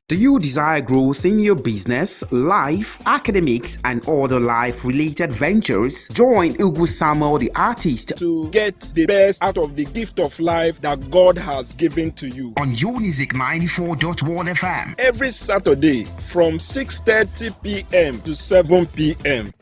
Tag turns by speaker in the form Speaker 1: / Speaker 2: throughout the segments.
Speaker 1: Do you desire growth in your business, life, academics, and other life-related ventures? Join Ugu Samuel the artist
Speaker 2: to get the best out of the gift of life that God has given to you.
Speaker 1: On Unizik 94.1 FM.
Speaker 2: Every Saturday from 6:30 p.m. to 7 p.m.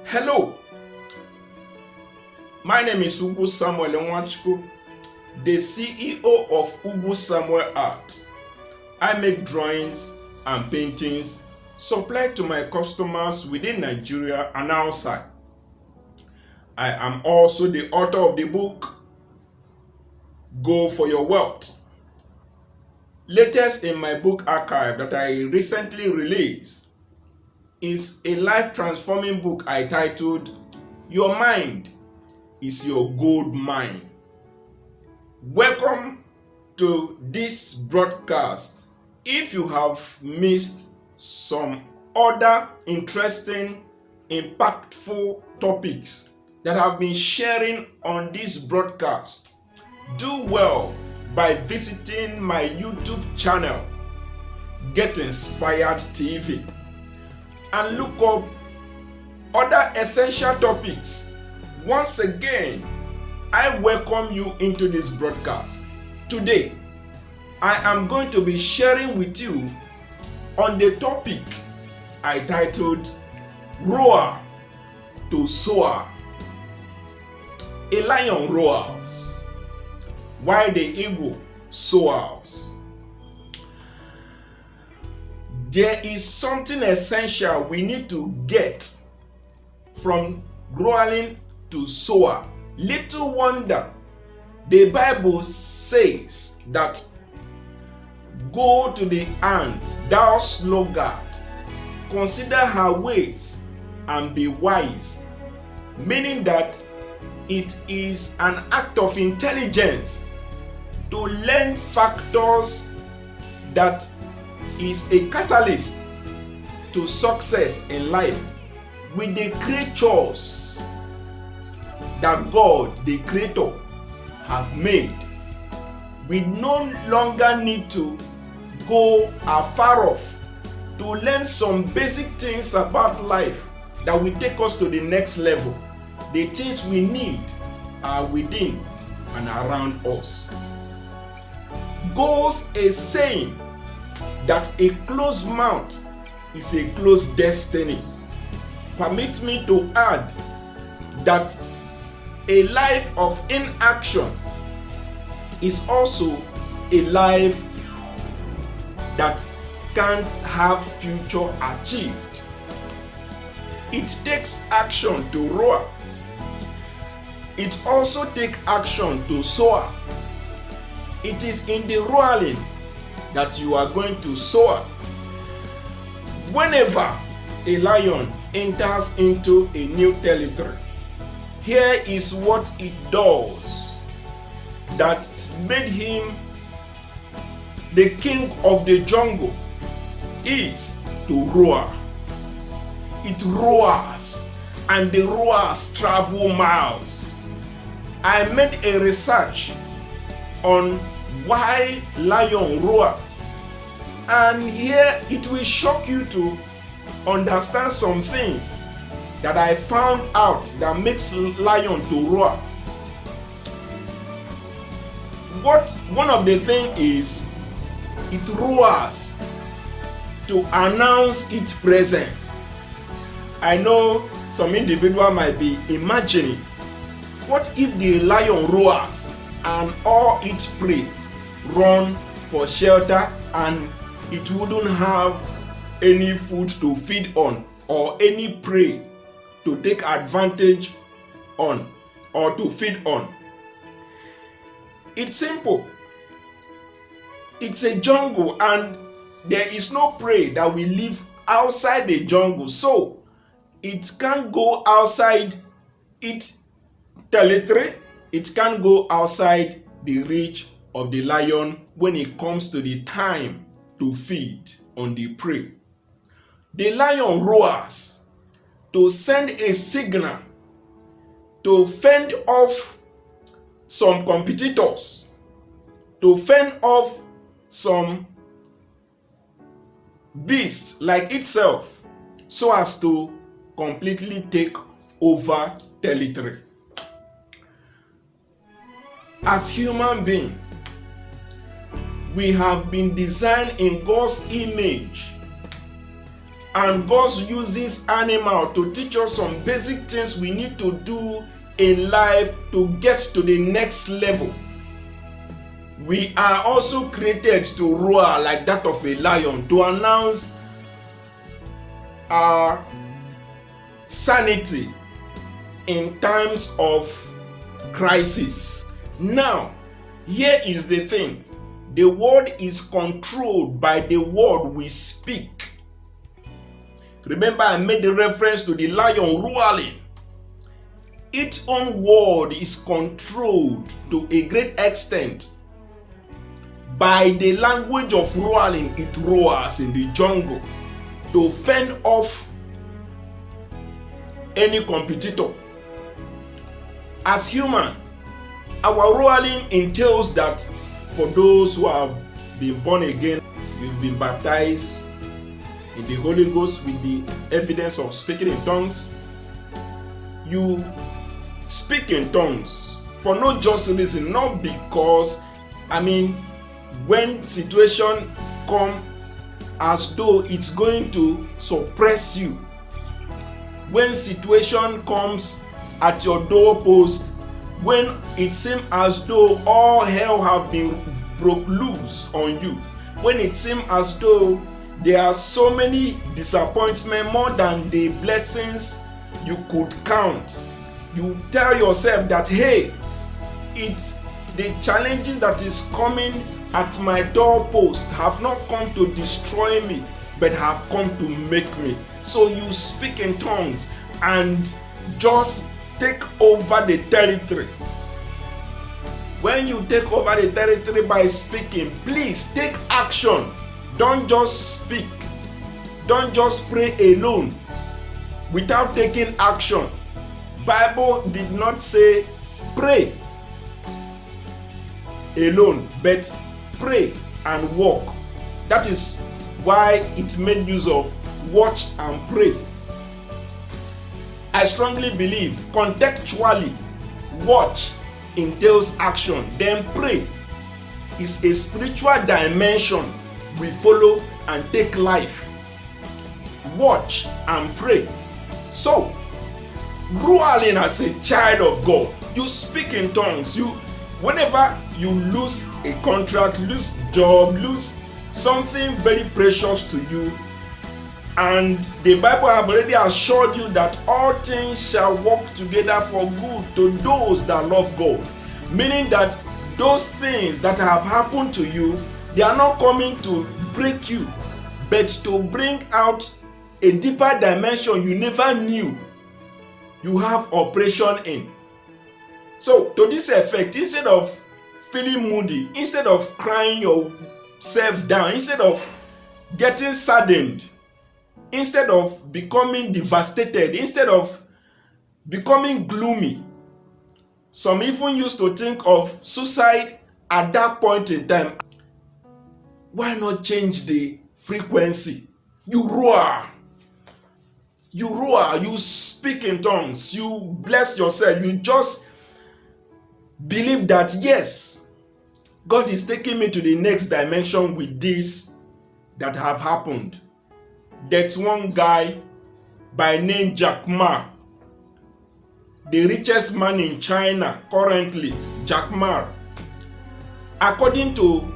Speaker 2: Hello, my name is Ugu Samuel Nwachukwu, the CEO of Ugu Samuel Art. I make drawings and paintings supplied to my customers within Nigeria and outside. I am also the author of the book, Go for Your Wealth. Latest in my book archive that I recently released is a life-transforming book I titled, Your Mind is Your Gold Mine. Welcome to this broadcast. If you have missed some other interesting, impactful topics that I've been sharing on this broadcast, do well by visiting my YouTube channel, Get Inspired TV, and look up other essential topics. Once again, I welcome you into this broadcast. Today, I am going to be sharing with you on the topic I titled Roar to Soar. A lion roars, while the eagle soars. There is something essential we need to get from roaring to soar. Little wonder, the Bible says that go to the ant, thou sluggard, consider her ways and be wise. Meaning that it is an act of intelligence to learn factors that is a catalyst to success in life with the creatures that God, the Creator, have made. We no longer need to go afar off to learn some basic things about life that will take us to the next level. The things we need are within and around us. Goes a saying that a closed mouth is a closed destiny. Permit me to add that a life of inaction is also a life that can't have future achieved. It takes action to roar. It also takes action to soar. It is in the roaring that you are going to soar. Whenever a lion enters into a new territory, here is what it does that made him the king of the jungle, is to roar. It roars, and the roars travel miles. I made a research on why lion roar, and here it will shock you to understand some things that I found out that makes lion to roar. One of the things is it roars to announce its presence. I know some individual might be imagining, what if the lion roars and all its prey run for shelter and it wouldn't have any food to feed on or any prey to take advantage on or to feed on? It's simple. It's a jungle and there is no prey that will live outside the jungle, so it can't go outside its territory. It can't go outside the reach of the lion when it comes to the time to feed on the prey. The lion roars to send a signal to fend off some competitors, to fend off some beasts like itself, so as to completely take over territory. As human beings, we have been designed in God's image, and God uses animal to teach us some basic things we need to do in life to get to the next level. We are also created to roar like that of a lion, to announce our sanity in times of crisis. Now, here is the thing. The world is controlled by the word we speak. Remember, I made the reference to the lion roaring. Its own word is controlled to a great extent by the language of roaring. It roars in the jungle to fend off any competitor. As human, our roaring entails that for those who have been born again, we've been baptized in the Holy Ghost with the evidence of speaking in tongues. You speak in tongues for no just reason, not because, when situation come as though it's going to suppress you, when situation comes at your doorpost, when it seems as though all hell have been broke loose on you, when it seems as though there are so many disappointments, more than the blessings you could count, you tell yourself that, hey, it's the challenges that is coming at my doorpost have not come to destroy me, but have come to make me. So you speak in tongues and just take over the territory. When you take over the territory by speaking, please take action. Don't just speak. Don't just pray alone without taking action. Bible did not say pray alone, but pray and walk. That is why it made use of watch and pray. I strongly believe contextually, watch entails action, then pray is a spiritual dimension we follow and take life. Watch and pray. So, roaring as a child of God, you speak in tongues. Whenever you lose a contract, lose job, lose something very precious to you, and the Bible have already assured you that all things shall work together for good to those that love God. Meaning that those things that have happened to you, they are not coming to break you, but to bring out a deeper dimension you never knew you have operation in. So to this effect, instead of feeling moody, instead of crying yourself down, instead of getting saddened, instead of becoming devastated, instead of becoming gloomy, some even used to think of suicide at that point in time. Why not change the frequency? You roar, you speak in tongues, you bless yourself, you just believe that yes, God is taking me to the next dimension with this that have happened. That one guy by name Jack Ma, the richest man in China currently, Jack Ma. According to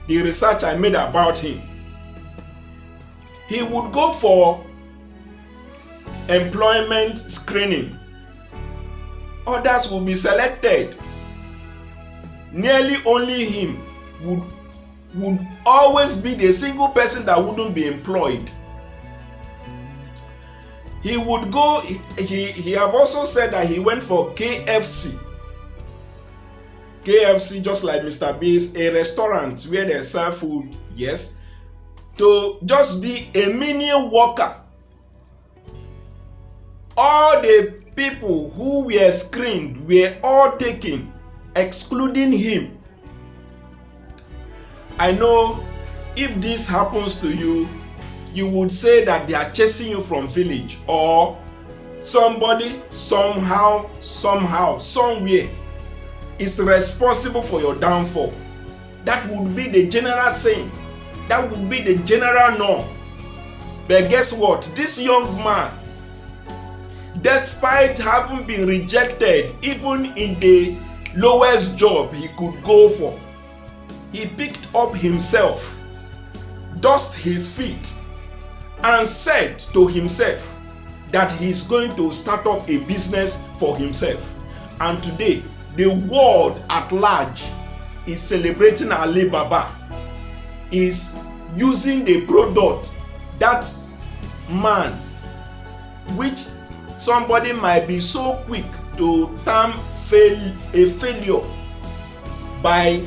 Speaker 2: the research I made about him, he would go for employment screening. Others will be selected. Nearly only him would always be the single person that wouldn't be employed. He would go, he have also said that he went for KFC. KFC, just like Mr. Beast, a restaurant where they serve food, yes, to just be a menial worker. All the people who were screened were all taken, excluding him. I know if this happens to you, you would say that they are chasing you from village, or somebody somehow, somewhere is responsible for your downfall. That would be the general saying. That would be the general norm. But guess what? This young man, despite having been rejected even in the lowest job he could go for, he picked up himself, dusted his feet, and said to himself that he's going to start up a business for himself. And today, the world at large is celebrating Alibaba, is using the product that man, which somebody might be so quick to term a failure by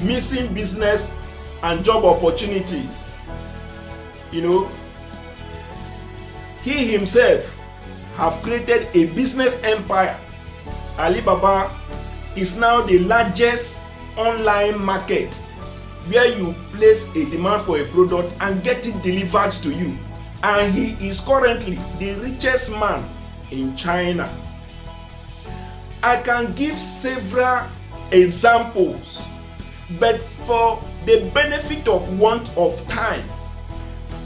Speaker 2: missing business and job opportunities. You know, he himself have created a business empire. Alibaba is now the largest online market where you place a demand for a product and get it delivered to you. And he is currently the richest man in China. I can give several examples, but for the benefit of want of time,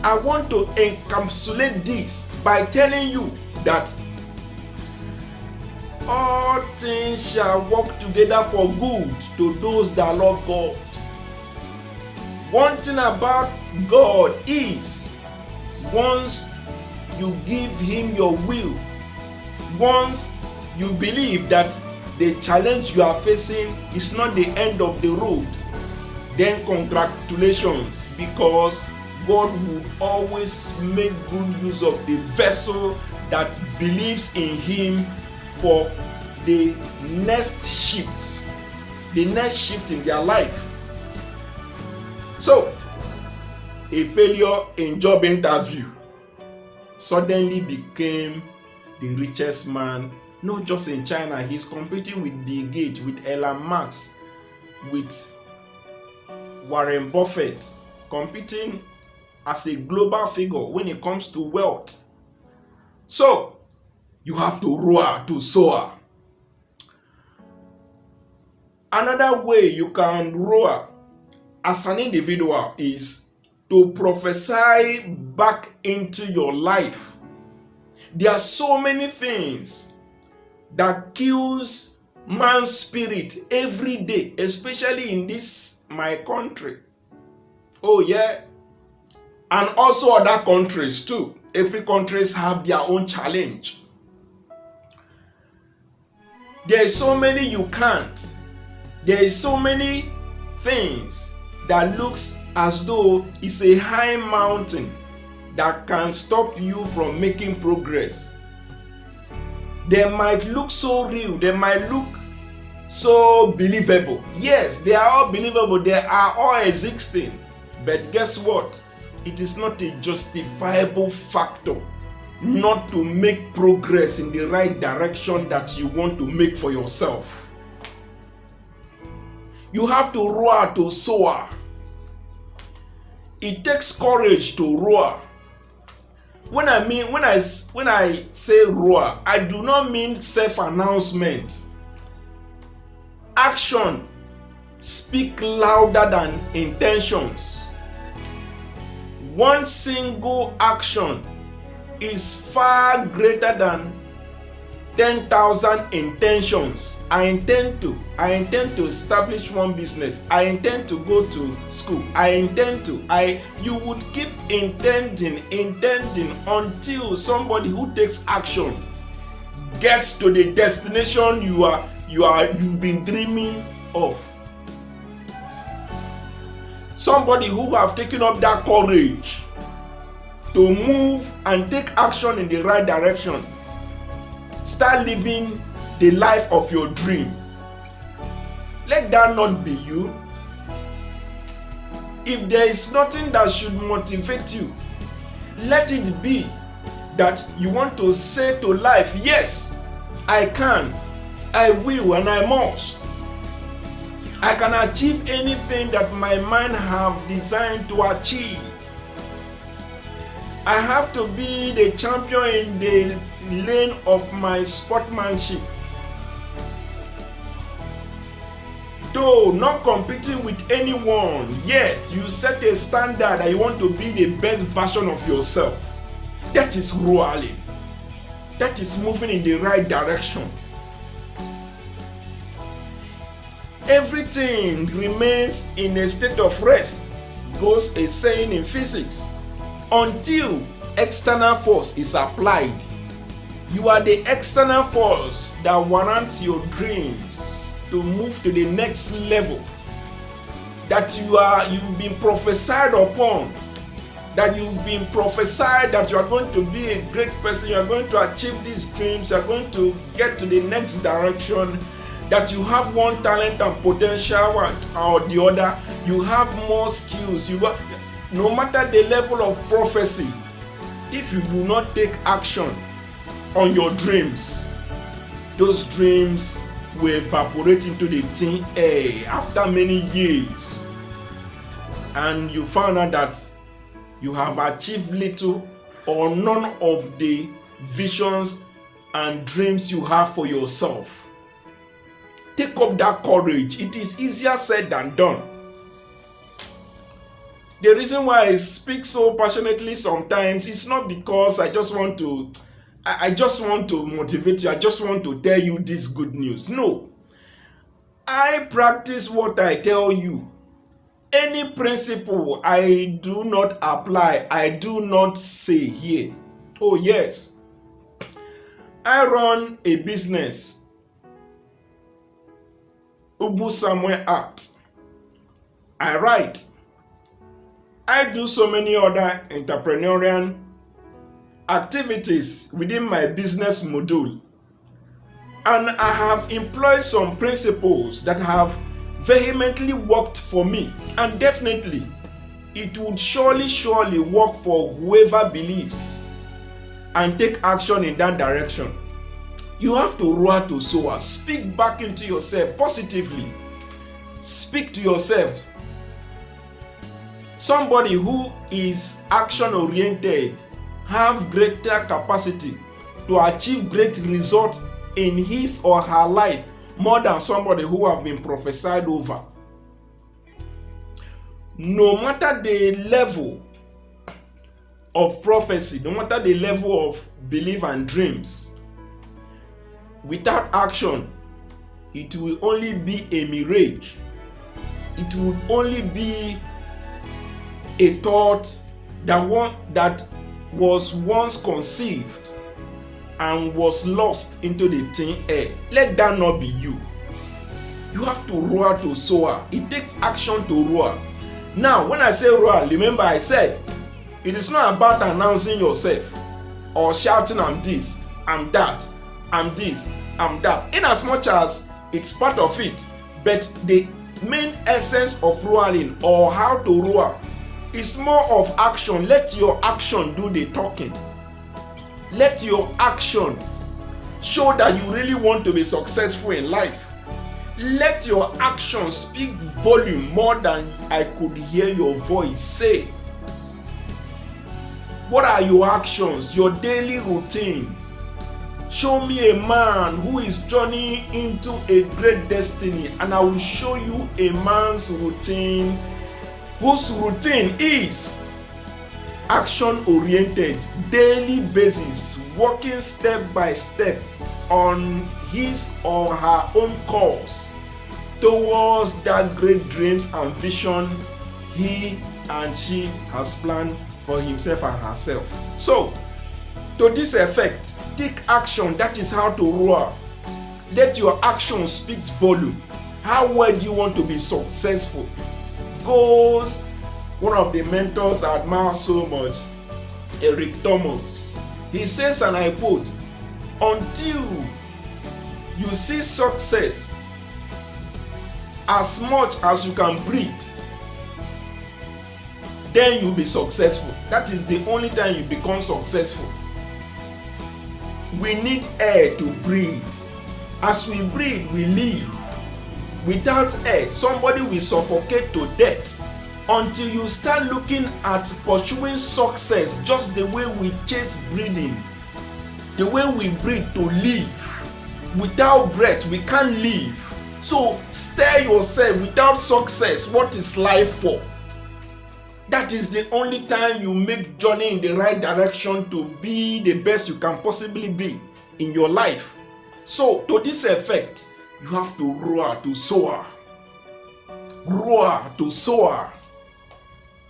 Speaker 2: I want to encapsulate this by telling you that all things shall work together for good to those that love God. One thing about God is, once you give him your will, once you believe that the challenge you are facing is not the end of the road, then congratulations, because God would always make good use of the vessel that believes in him for the next shift in their life. So, a failure in job interview suddenly became the richest man, not just in China. He's competing with Bill Gates, with Elon Musk, with Warren Buffett, competing as a global figure when it comes to wealth. So, you have to roar to soar. Another way you can roar as an individual is to prophesy back into your life. There are so many things that kills man's spirit every day, especially in this my country. Oh yeah. And also other countries too. Every countries have their own challenge. There is so many you can't. There is so many things that looks as though it's a high mountain that can stop you from making progress. They might look so real, they might look so believable. Yes, they are all believable, they are all existing. But guess what? It is not a justifiable factor not to make progress in the right direction that you want to make for yourself. You have to roar to soar. It takes courage to roar. When I say roar, I do not mean self-announcement. Action speak louder than intentions. One single action is far greater than 10,000 intentions. I intend to establish one business. I intend to go to school. You would keep intending until somebody who takes action gets to the destination you've been dreaming of. Somebody who have taken up that courage to move and take action in the right direction. Start living the life of your dream. Let that not be you. If there is nothing that should motivate you, let it be that you want to say to life, yes, I can, I will, and I must. I can achieve anything that my mind have designed to achieve. I have to be the champion in the lane of my sportsmanship. Though not competing with anyone, yet you set a standard that you want to be the best version of yourself. That is roaring. That is moving in the right direction. Everything remains in a state of rest, goes a saying in physics, until external force is applied. You are the external force that warrants your dreams to move to the next level. That you've been prophesied upon. That you've been prophesied that you are going to be a great person, you are going to achieve these dreams, you are going to get to the next direction. That you have one talent and potential or the other, you have more skills. No matter the level of prophecy, if you do not take action on your dreams, those dreams will evaporate into the thin air after many years, and you found out that you have achieved little or none of the visions and dreams you have for yourself. Take up that courage. It is easier said than done. The reason why I speak so passionately sometimes is not because I just want to motivate you. I just want to tell you this good news. No. I practice what I tell you. Any principle I do not apply, I do not say here. Oh yes. I run a business. Somewhere art. I write. I do so many other entrepreneurial activities within my business module. And I have employed some principles that have vehemently worked for me. And definitely, it would surely work for whoever believes and take action in that direction. You have to roar to soar. Speak back into yourself positively. Speak to yourself. Somebody who is action-oriented have greater capacity to achieve great results in his or her life more than somebody who have been prophesied over. No matter the level of prophecy, no matter the level of belief and dreams, without action, it will only be a mirage. It will only be a thought that was once conceived and was lost into the thin air. Let that not be you. You have to roar to soar. It takes action to roar. Now, when I say roar, remember I said, it is not about announcing yourself or shouting, I'm this, I'm that, I'm this, I'm that. In as much as it's part of it, but the main essence of roaring or how to roar is more of action. Let your action do the talking. Let your action show that you really want to be successful in life. Let your action speak volume more than I could hear your voice say. What are your actions? Your daily routine. Show me a man who is journeying into a great destiny, and I will show you a man's routine whose routine is action oriented, daily basis, working step by step on his or her own course towards that great dreams and vision he and she has planned for himself and herself. So, to this effect, take action. That is how to roar. Let your action speak volume. How well do you want to be successful? Goals. One of the mentors I admire so much, Eric Thomas. He says, and I quote, "Until you see success as much as you can breathe, then you'll be successful." That is the only time you become successful. We need air to breathe. As we breathe, we live. Without air, somebody will suffocate to death. Until you start looking at pursuing success just the way we chase breathing, the way we breathe to live. Without breath, we can't live. So stir yourself. Without success, what is life for? That is the only time you make journey in the right direction to be the best you can possibly be in your life. So to this effect, you have to roar to soar. Roar to soar.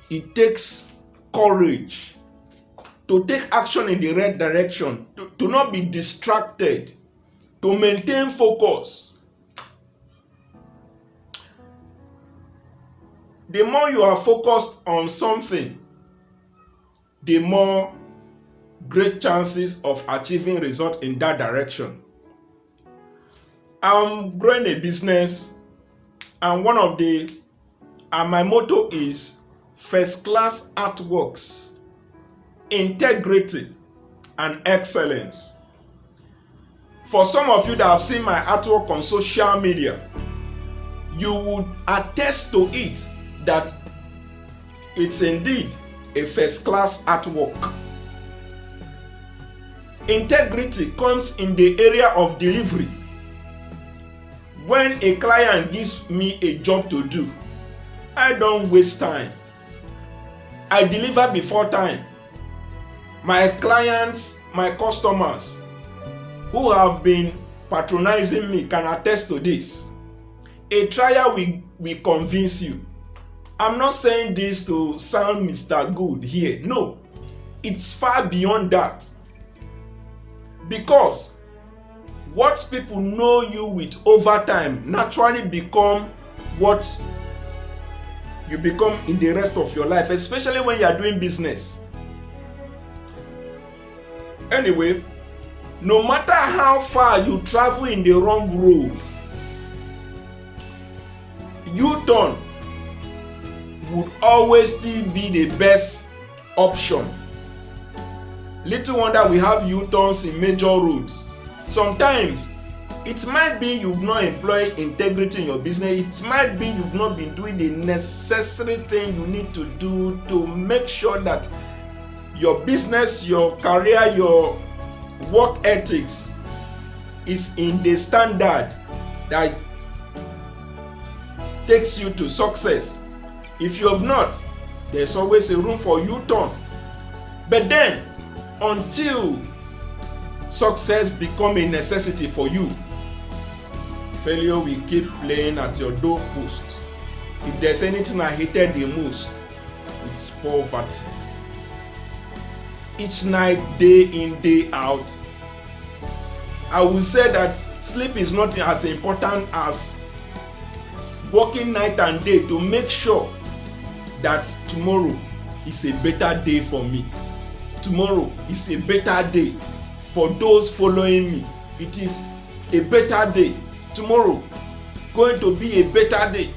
Speaker 2: It takes courage to take action in the right direction, to not be distracted, to maintain focus. The more you are focused on something, the more great chances of achieving results in that direction. I'm growing a business, and my motto is first class artworks, integrity, and excellence. For some of you that have seen my artwork on social media, you would attest to it that it's indeed a first class artwork. Integrity comes in the area of delivery. When a client gives me a job to do, I don't waste time. I deliver before time. My clients, my customers who have been patronizing me can attest to this. A trial will convince you. I'm not saying this to sound Mr. Good here. No, it's far beyond that. Because what people know you with over time naturally become what you become in the rest of your life, especially when you are doing business. Anyway, no matter how far you travel in the wrong road, U-turn would always still be the best option. Little wonder we have U-turns in major roads. Sometimes it might be you've not employed integrity in your business. It might be you've not been doing the necessary thing you need to do to make sure that your business, your career, your work ethics is in the standard that takes you to success. If you have not, there's always a room for U-turn. But then, until success become a necessity for you, failure will keep playing at your doorpost. If there's anything I hated the most, it's poverty. Each night, day in, day out, I will say that sleep is not as important as working night and day to make sure that tomorrow is a better day for me. Tomorrow is a better day for those following me. It is a better day. Tomorrow going to be a better day.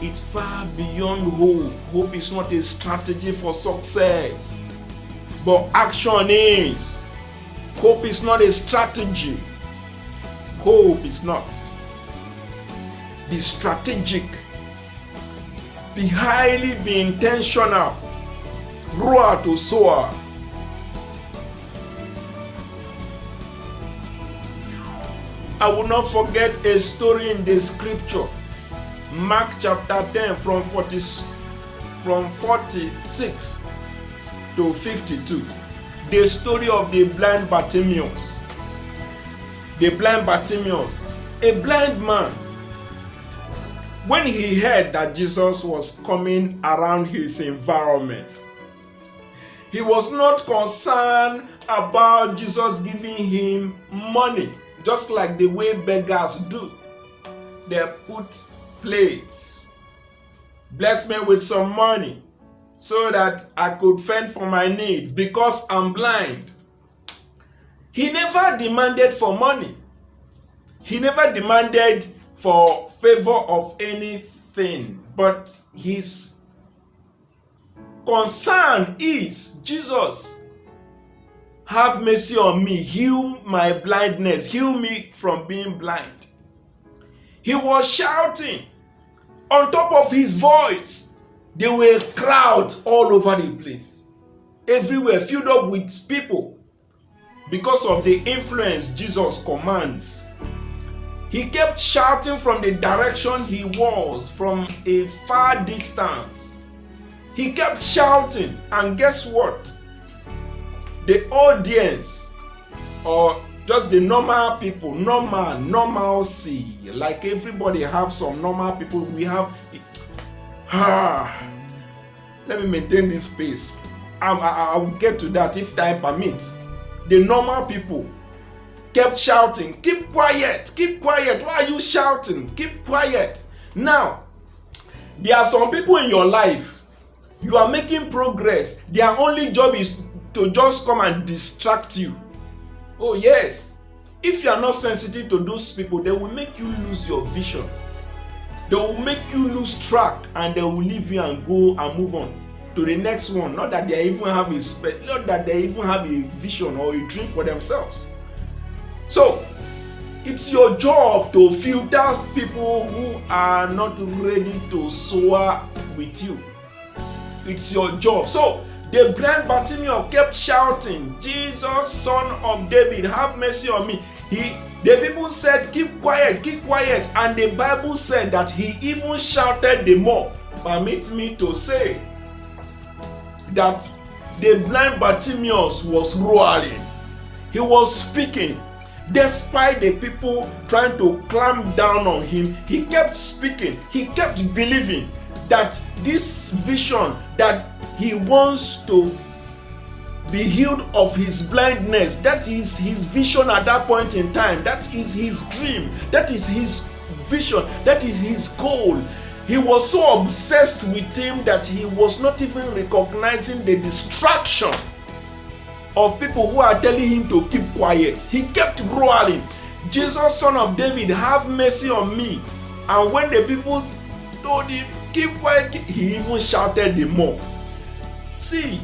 Speaker 2: It's far beyond hope. Hope is not a strategy for success, but action is. Hope is not a strategy. Hope is not. Be strategic. Be highly, be intentional. Roar to soar. I will not forget a story in the scripture. Mark chapter 10 from from 46 to 52. The story of the blind Bartimaeus. The blind Bartimaeus, a blind man. When he heard that Jesus was coming around his environment, he was not concerned about Jesus giving him money, just like the way beggars do. They put plates, bless me with some money so that I could fend for my needs because I'm blind. He never demanded for money. He never demanded for favor of anything, but his concern is, Jesus, have mercy on me, heal my blindness, heal me from being blind. He was shouting. On top of his voice, there were crowds all over the place, everywhere, filled up with people because of the influence Jesus commands. He kept shouting from the direction he was, from a far distance. He kept shouting, and guess what? The audience, or just the normal people, normalcy, like everybody have some normal people, we have. Let me maintain this pace. I'll get to that if time permits. The normal people kept shouting, keep quiet, why are you shouting? Keep quiet. Now, there are some people in your life, you are making progress, their only job is to just come and distract you. Oh yes, if you are not sensitive to those people, they will make you lose your vision. They will make you lose track, and they will leave you and go and move on to the next one. Not that they even have a vision or a dream for themselves. So it's your job to filter people who are not ready to soar with you. It's your job. So the blind Bartimaeus kept shouting, Jesus, son of David, have mercy on me. The people said, keep quiet, and the Bible said that he even shouted the more. Permit me to say that the blind Bartimaeus was roaring. He was speaking. Despite the people trying to clamp down on him, he kept speaking. He kept believing that this vision, that he wants to be healed of his blindness, that is his vision at that point in time, that is his dream, that is his vision, that is his goal. He was so obsessed with him that he was not even recognizing the distraction of people who are telling him to keep quiet. He kept roaring, Jesus, son of David, have mercy on me. And when the people told him, keep quiet, he even shouted the more. See,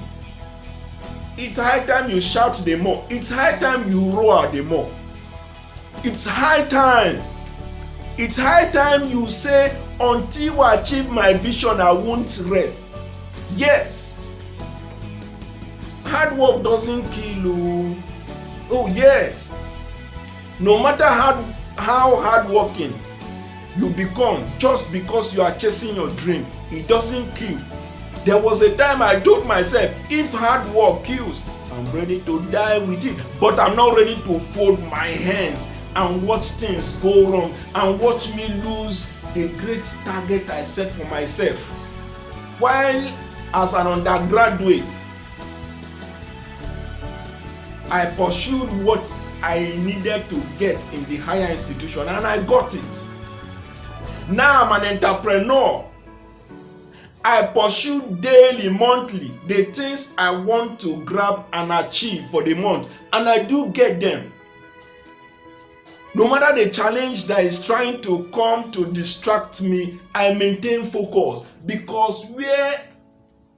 Speaker 2: it's high time you shout the more. It's high time you roar the more. It's high time. It's high time you say, until I achieve my vision, I won't rest. Yes. Hard work doesn't kill you. Oh yes. No matter how hardworking you become, just because you are chasing your dream, it doesn't kill. There was a time I told myself, if hard work kills, I'm ready to die with it. But I'm not ready to fold my hands and watch things go wrong and watch me lose the great target I set for myself. While as an undergraduate, I pursued what I needed to get in the higher institution, and I got it. Now I'm an entrepreneur. I pursue daily, monthly, the things I want to grab and achieve for the month, and I do get them. No matter the challenge that is trying to come to distract me, I maintain focus, because where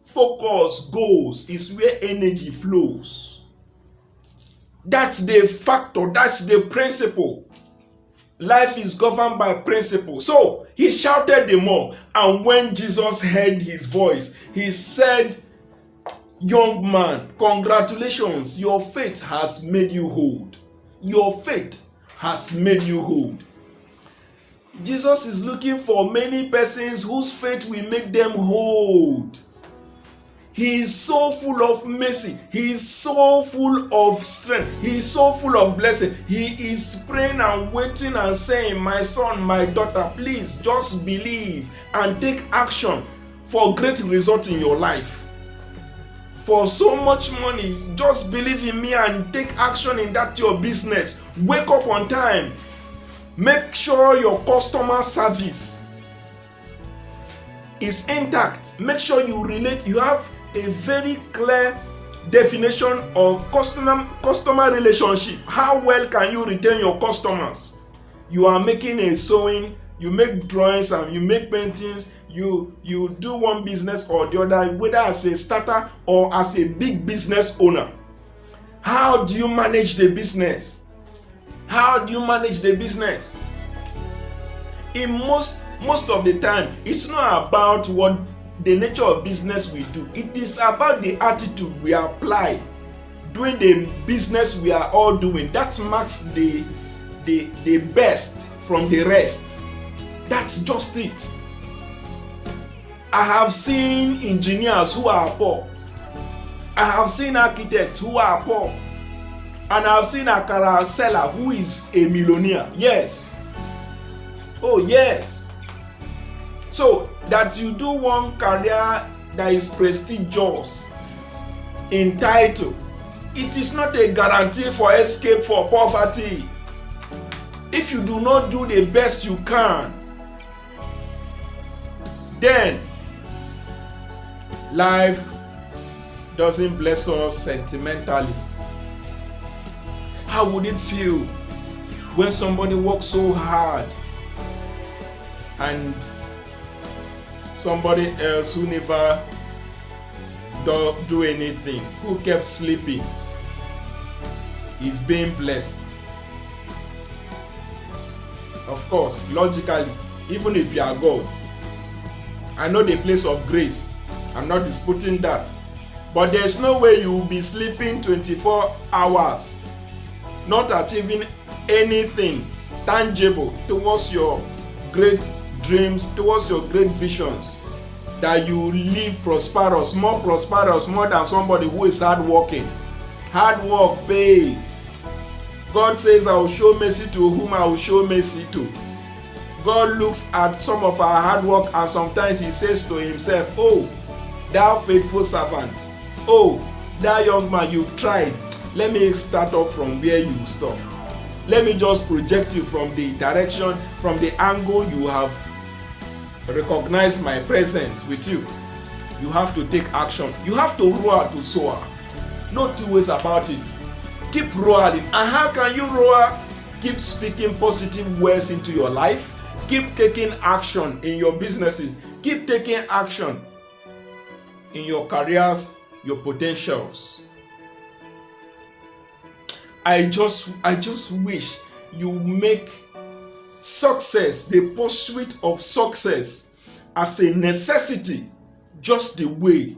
Speaker 2: focus goes is where energy flows. That's the factor, that's the principle. Life is governed by principle. So he shouted the more, and when Jesus heard his voice, he said, young man, congratulations, your faith has made you whole. Your faith has made you whole. Jesus is looking for many persons whose faith will make them whole. He is so full of mercy. He is so full of strength. He is so full of blessing. He is praying and waiting and saying, my son, my daughter, please just believe and take action for great result in your life. For so much money, just believe in me and take action in that your business. Wake up on time. Make sure your customer service is intact. Make sure you have a very clear definition of customer relationship. How well can you retain your customers? You are making a sewing, you make drawings and you make paintings, you do one business or the other, whether as a starter or as a big business owner. How do you manage the business? How do you manage the business? In most of the time, it's not about what the nature of business we do. It is about the attitude we apply doing the business we are all doing. That marks the best from the rest. That's just it. I have seen engineers who are poor. I have seen architects who are poor. And I have seen a car seller who is a millionaire. Yes. Oh yes. So that you do one career that is prestigious in title, it is not a guarantee for escape for poverty. If you do not do the best you can, then life doesn't bless us sentimentally. How would it feel when somebody works so hard and somebody else who never do anything, who kept sleeping, is being blessed? Of course, logically, even if you are God, I know the place of grace, I'm not disputing that, but there's no way you will be sleeping 24 hours not achieving anything tangible towards your great dreams, towards your great visions, that you live prosperous more than somebody who is hardworking. Hard work pays. God says, I will show mercy to whom I will show mercy to. God looks at some of our hard work and sometimes he says to himself, oh, thou faithful servant, oh, thou young man, you've tried. Let me start up from where you stop. Let me just project you from the direction, from the angle you have recognized my presence with you. You have to take action. You have to roar to soar. No two ways about it. Keep roaring. And how can you roar? Keep speaking positive words into your life. Keep taking action in your businesses. Keep taking action in your careers, your potentials. I just wish you make success, the pursuit of success, as a necessity, just the way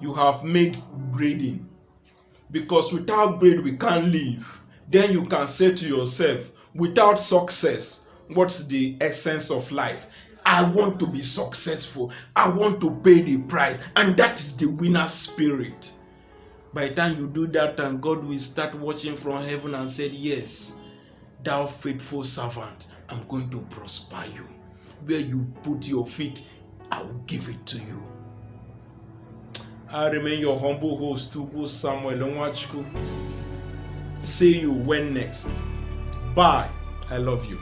Speaker 2: you have made breathing. Because without bread we can't live. Then you can say to yourself, without success, what's the essence of life? I want to be successful. I want to pay the price. And that is the winner spirit. By the time you do that, and God will start watching from heaven and said, yes, thou faithful servant, I'm going to prosper you. Where you put your feet, I will give it to you. I remain your humble host, Tubu Samuel Onwachukwu. See you when next. Bye. I love you.